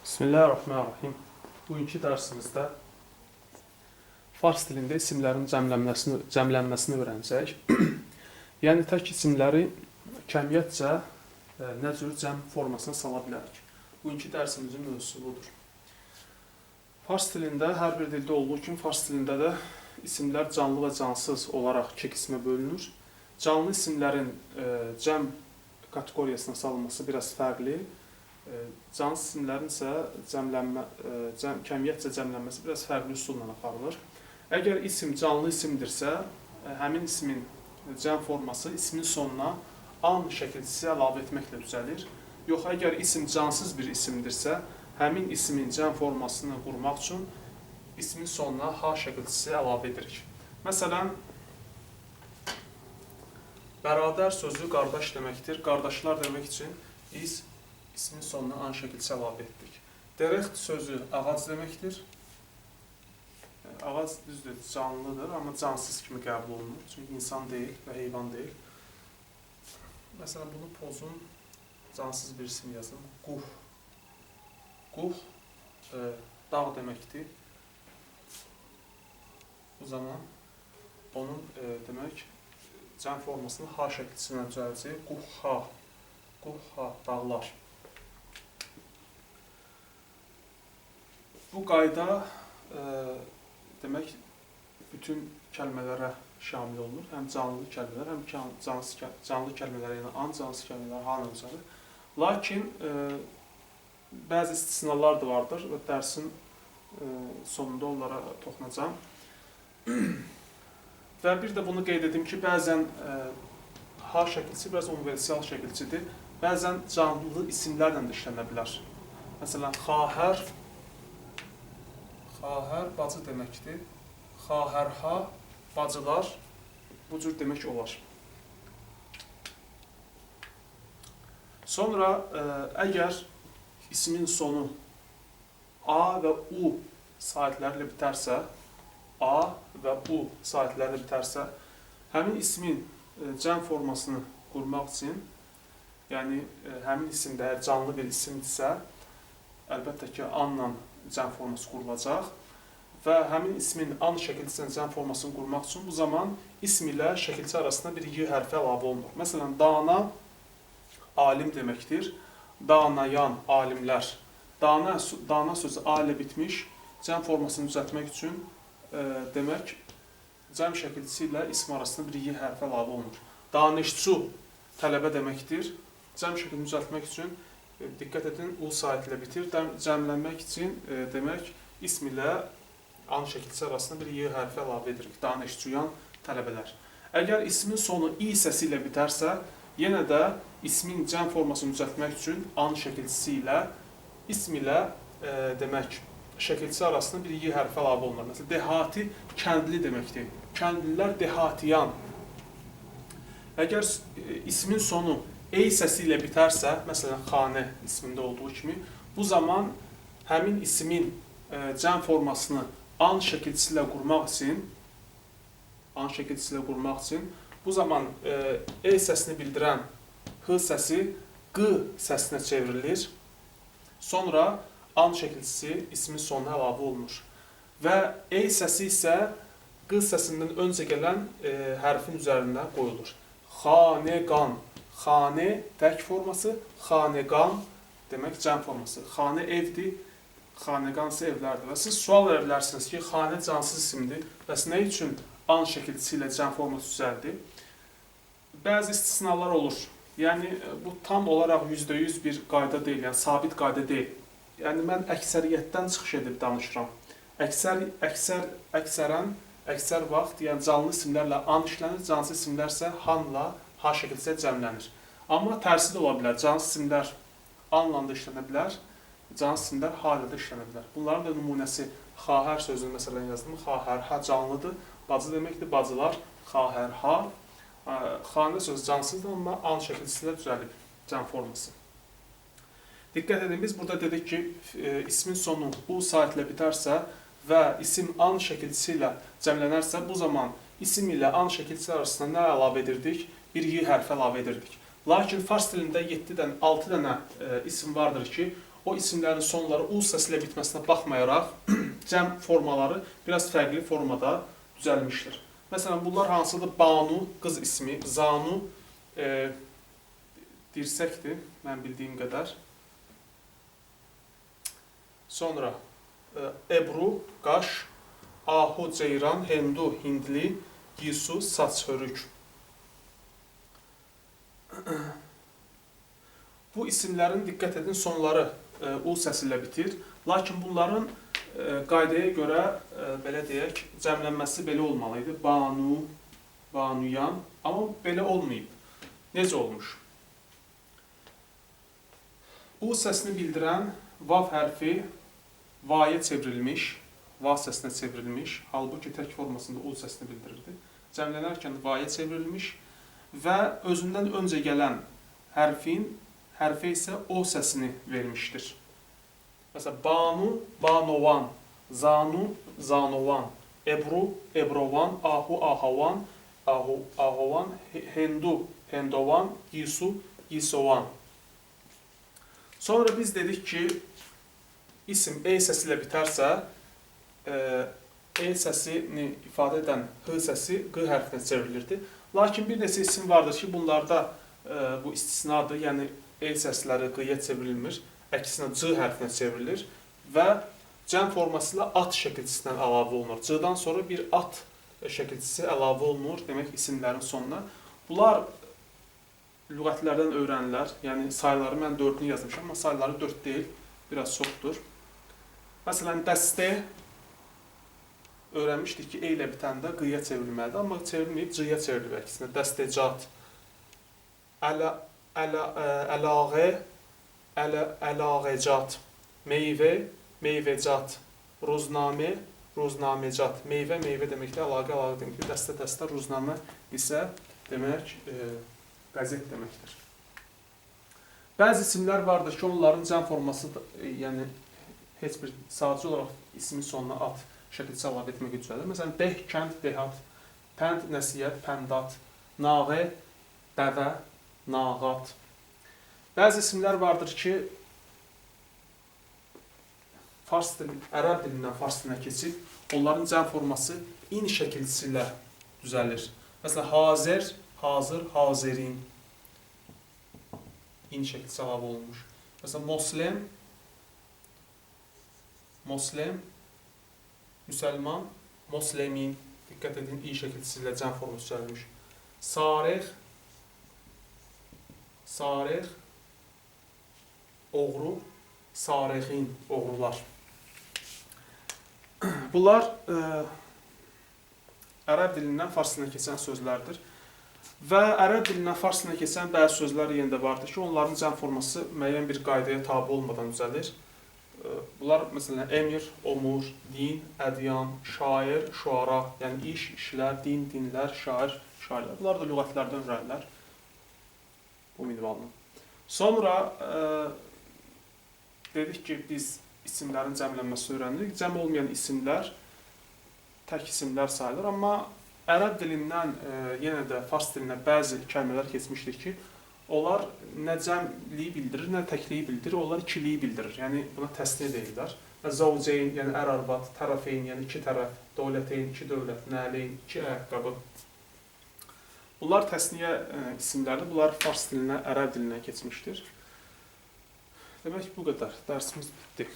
Bismillahirrahmanirrahim. Bugünkü dərsimizdə fars dilində isimlərin cəmlənməsini öyrənəcək. Yəni tək isimləri kəmiyyətcə nə cür cəm formasına sala bilərik. Bugünkü dərsimizin mövzusu budur. Fars dilində hər bir dildə olduğu kimi fars dilində də isimlər canlı və cansız olaraq iki qismə bölünür. Canlı isimlərin cəm kateqoriyasına salınması biraz fərqli. Cansız isimlərin isə kəmiyyətcə cəmlənməsi biraz fərqli üsulla aparılır. Əgər isim canlı isimdirsə, həmin ismin cəm forması ismin sonuna an şəkilçisi əlavə etməklə düzəlir. Yox, əgər isim cansız bir isimdirsə, həmin ismin cəm formasını qurmaq üçün ismin sonuna ha şəkilçisi əlavə edirik. Məsələn, bərabər sözü qardaş deməkdir. Qardaşlar demək üçün biz ismin sonuna an şəkilçisi əlavə etdik. Dərəxt sözü ağac deməkdir. Ağac düzdür, canlıdır, amma cansız kimi qəbul olunur. Çünki insan deyil və heyvan deyil. Məsələn, bunu pozun cansız bir isim yazın. Quf. Quf dağ deməkdir. Bu zaman onun demək cəm formasını ha şəkilçisinə düzələcək. Quha. Quha, dağlar. Bu qayda demək bütün kəlmələrə şamil olunur. Həm canlı kəlmələr, həm canlı kəlmələr, yəni an canlısı kəlmələr hanı üzərir. Lakin bəzi istisnalar da vardır və dərsin sonunda onlara toxunacağam. Və bir də bunu qeyd edim ki, bəzən ha şəkilçisi biraz universal şəkilçidir. Bəzən canlı isimlərlə də işlənə bilər. Məsələn, xahər bacı deməkdir. Xahərha, bacılar bu cür demək olar. Sonra, əgər ismin sonu A və U saitlərlə bitərsə, həmin ismin cəm formasını qurmaq üçün, yəni həmin isimdə əgər canlı bir isimdirsə, əlbəttə ki, anla cəm forması qurulacaq və həmin ismin an şəkilçisinin cəm formasını qurmaq üçün bu zaman ism ilə şəkilçi arasında bir y hərfi əlavə olunur. Məsələn, dana alim deməkdir. Danayan, alimlər. Dana sözü a ilə bitmiş, cəm formasını düzəltmək üçün demək, cəm şəkilçisi ilə ism arasında bir y hərfi əlavə olunur. Danışçu tələbə deməkdir. Cəm şəklini düzəltmək üçün diqqət edin, u saat ilə bitir. Cəmlənmək üçün demək, ism ilə an şəkilçisi arasında bir y hərfi əlavə edirik. Danışçuyan tələbələr. Əgər ismin sonu i səsi ilə bitərsə, yenə də ismin cəm formasını düzəltmək üçün an şəkilçisi ilə ism ilə demək, şəkilçisi arasında bir y hərfi əlavə olunur. Məsələn, dehati kəndli deməkdir. Kəndlilər dehatiyan. Əgər ismin sonu ey səsi ilə bitərsə, məsələn, xanə ismində olduğu kimi, bu zaman həmin ismin cəm formasını an şəkilçisi ilə qurmaq üçün, bu zaman ey səsini bildirən h səsi q səsinə çevrilir. Sonra an şəkilçisi ismin sonuna əlavə olunur. Və ey səsi isə q səsindən öncə gələn hərfin üzərində qoyulur. Xanəqan. Xanə tək forması, xanəqan demək cəm forması. Xanə evdir, xanəqan isə evlərdir. Və siz sual verə bilərsiniz ki, xanə cansız isimdir. Bəs nə üçün an şəkilçisi ilə cəm forması düzəldi? Bəzi istisnalar olur. Yəni, bu tam olaraq %100 bir qayda deyil, yəni sabit qayda deyil. Yəni, mən əksəriyyətdən çıxış edib danışıram. Əksər vaxt, yəni canlı isimlərlə an işlənir, cansız isimlər isə hanla ha şəkilçisilə cəmlənir. Amma tərsi də ola bilər. Cansız isimlər anla da işlənə bilər, cansız isimlər ha ilə də işlənə bilər. Bunların da nümunəsi xahər sözünü məsələn yazdım. Xahərha canlıdır, bacı deməkdir, bacılar, xahərha. Xanə sözü cansızdır, amma an şəkilçisi ilə düzəlib, cəm forması. Diqqət edin, biz burada dedik ki, ismin sonu u saat ilə bitərsə və isim an şəkilçisi ilə cəmlənərsə, bu zaman isim ilə an şəkilçisi arasında nə əlavə edirdik? Bir y hərfi əlavə edirdik. Lakin fars dilində 6 dənə isim vardır ki, o isimlərin sonları u səsi ilə bitməsinə baxmayaraq cəm formaları biraz fərqli formada düzəlmişdir. Məsələn, bunlar hansıdır? Banu, qız ismi, Zanu, dirsəkdir, mən bildiyim qədər. Sonra Ebru, qaş, Ahu, ceyran, Hindu, hindli, Gisu, saç, hörük. Bu isimlərin, diqqət edin, sonları u səsi ilə bitir. Lakin bunların qaydaya görə, belə deyək, cəmlənməsi belə olmalıydı. Banu, banuyan, amma belə olmayıb. Necə olmuş? U səsini bildirən vav hərfi va'ya çevrilmiş, va səsinə çevrilmiş, halbuki tək formasında u səsini bildirirdi. Cəmlənərkən va'ya çevrilmiş və özündən öncə gələn hərfə isə o səsini vermişdir. Məsələn, banu, banovan, zanu, zanovan, ebru, ebrovan, ahu, ahavan, ahovan, hindu, hendovan, gisu, gisovan. Sonra biz dedik ki, isim e səsi ilə bitərsə, e səsini ifadə edən h səsi q hərfinə çevrilirdi. Lakin bir neçə isim vardır ki, bunlarda bu istisnadır, yəni e səsləri q-yə çevrilmir, əksinə c hərfinə çevrilir və cəm forması ilə at şəkilçisindən əlavə olunur. C-dan sonra bir at şəkilçisi əlavə olunur, demək isimlərin sonuna. Bunlar lüğətlərdən öyrənilər, yəni sayıları mən 4-ünü yazmışam, amma sayıları 4 deyil, biraz çoxdur. Məsələn, dəstə öyrənmişdik ki, e ilə bitəndə q-yə çevrilməlidir, amma çevrilməyib c-yə çevrilir əksinə. Dəstəcat, əlağə, əlağəcat, meyvə, meyvəcat, ruznamə, ruznaməcat. Meyvə, meyvə deməkdir, əlaqə, əlaqə deməkdir. Dəstə, dəstə, ruznamə isə demək, qəzet deməkdir. Bəzi isimlər vardır ki, onların cəm forması, yəni heç bir sadəcə olaraq ismin sonuna at şəkilçisi əlavə etmək üzrədir. Məsələn, deh, kənd, dehat, pənd, nəsiyyət, pəndat, nağı, dəvə, nağat. Bəzi isimlər vardır ki, ərəb dilindən fars dilinə keçib, onların cəm forması in şəkilçisi ilə düzəlir. Məsələn, hazər, hazır, hazerin. İn şəkilçisi əlavə olunmuş. Məsələn, moslem, moslem, müsəlman, moslemin. Diqqət edin, i şəkilçisi ilə cəm forması düzəlmiş. Sarix, sarix, oğru, sarixin, oğrular. Bunlar ərəb dilindən fars dilinə keçən sözlərdir. Və ərəb dilindən fars dilinə keçən bəzi sözlər yenə də vardır ki, onların cəm forması müəyyən bir qaydaya tabe olmadan düzəlir. Bunlar, məsələn, emir, omur, din, ədyan, şair, şuara, yəni iş, işlər, din, dinlər, şair, şairlər. Bunlar da lüğətlərdən öyrənirlər bu minvalını. Sonra dedik ki, biz isimlərin cəmlənməsini öyrənirik. Cəm olmayan isimlər tək isimlər sayılır, amma ərəb dilindən yenə də fars dilinə bəzi kəlmələr keçmişdir ki, onlar nə cəmliyi bildirir, nə təkliyi bildirir, onlar ikiliyi bildirir. Yəni buna təsniyə deyirlər. Zavceyn, yəni ər-arvad, tərəfeyn, yəni iki tərəf, dövləteyn, iki dövlət, nəleyn, iki ayaqqabı. Bunlar təsniyə isimlərdir. Bunlar fars dilinə, ərəb dilinə keçmişdir. Demək bu qədər. Dərsimiz bitdi.